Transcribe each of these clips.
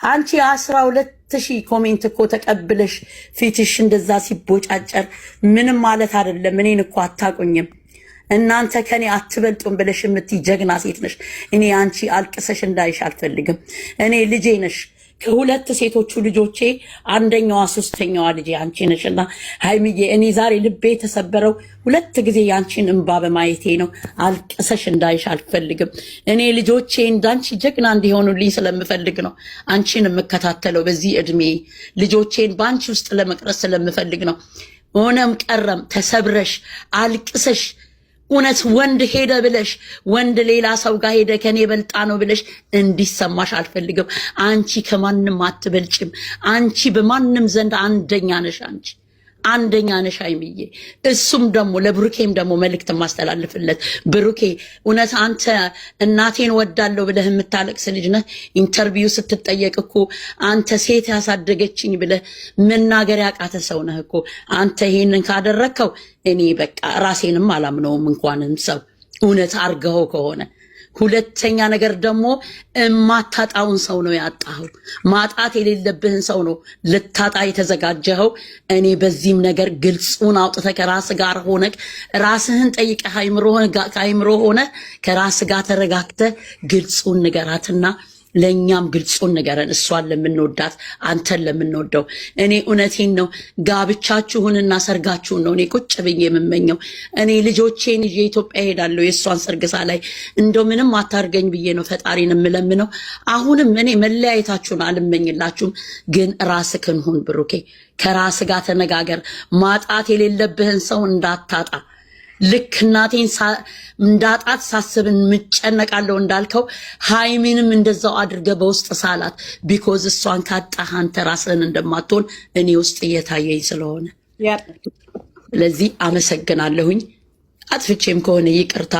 አንቺ 12000 ኮሜንት እኮ ተቀብለሽ ፊትሽ እንደዛ ሲቦጫጨር ምንም ማለት አይደለም። እኔን እኮ አታቁኝም። እናንተ ከኔ አትበልጡም ብለሽ የምትይ ጀግና ሴት ነሽ። እኔ አንቺ አልቅሰሽ እንዳይሽ አልፈልግም። እኔ ልጄ ነሽ። ከሁለት ሴቶቹ ልጆቼ አንደኛዋ ሶስተኛዋ ልጄ አንቺ ነሽና ሃይሚዬ፣ እኔ ዛሬ ልቤ የተሰበረው ሁለት ጊዜ ያንቺን እንባ በማየቴ ነው። አልቅሰሽ እንዳይሽ አልፈልግም። እኔ ልጆቼ እንዳንቺ ጀግና እንዲሆኑልኝ ስለምፈልግ ነው አንቺን የምከታተለው። በዚህ እድሜ ልጆቼን ባንቺ ውስጥ ለመቅረጽ ስለምፈልግ ነው። ሆነም ቀረም ተሰብረሽ አልቅሰሽ እውነት ወንድ ሄደ ብለሽ ወንድ ሌላ ሰው ጋር ሄደ ከኔ በልጣ ነው ብለሽ እንዲሰማሽ አልፈልግም። አንቺ ከማንም አትበልጭም። አንቺ በማንም ዘንድ አንደኛ ነሽ። አንቺ አንደኛ ነሽ ሃይሚዬ። እሱም ደግሞ ለብሩኬም ደግሞ መልእክት ማስተላልፍለት፣ ብሩኬ እውነት አንተ እናቴን ወዳለሁ ብለህ የምታለቅስ ልጅ ነህ። ኢንተርቪው ስትጠየቅ እኮ አንተ ሴት ያሳደገችኝ ብለህ መናገር ያቃተ ሰው ነህ እኮ። አንተ ይሄንን ካደረከው እኔ በቃ ራሴንም አላምነውም እንኳንም ሰው እውነት አርገው ከሆነ። ሁለተኛ ነገር ደግሞ ማታጣውን ሰው ነው ያጣኸው። ማጣት የሌለብህን ሰው ነው ልታጣ የተዘጋጀኸው። እኔ በዚህም ነገር ግልጹን አውጥተህ ከራስ ጋር ሆነህ ራስህን ጠይቀህ ከአይምሮ ሆነ ከራስ ጋር ተረጋግተህ ግልጹን ንገራትና ለኛም ግልጹን ንገረን። እሷን ለምንወዳት አንተን ለምንወደው። እኔ እውነቴን ነው ጋብቻችሁንና ሰርጋችሁን ነው እኔ ቁጭ ብዬ የምመኘው። እኔ ልጆቼን ይዤ ኢትዮጵያ ሄዳለሁ የእሷን ሰርግሳ ላይ እንደው ምንም አታርገኝ ብዬ ነው ፈጣሪን የምለምነው። አሁንም እኔ መለያየታችሁን አልመኝላችሁም፣ ግን ራስህን ሁን ብሩኬ። ከራስ ጋር ተነጋገር። ማጣት የሌለብህን ሰው እንዳታጣ። ልክ እናቴን እንዳጣት ሳስብን ምጨነቃለሁ እንዳልከው ሃይሚንም እንደዛው አድርገ በውስጥ ሳላት። ቢኮዝ እሷን ካጣህ አንተ ራስህን እንደማትሆን እኔ ውስጥ እየታየኝ ስለሆነ ስለዚህ አመሰግናለሁኝ። አጥፍቼም ከሆነ ይቅርታ።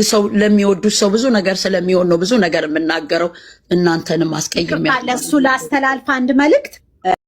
ሰው ለሚወዱት ሰው ብዙ ነገር ስለሚሆን ነው ብዙ ነገር የምናገረው። እናንተንም አስቀይሜያለሁ። ለሱ ላስተላልፍ አንድ መልእክት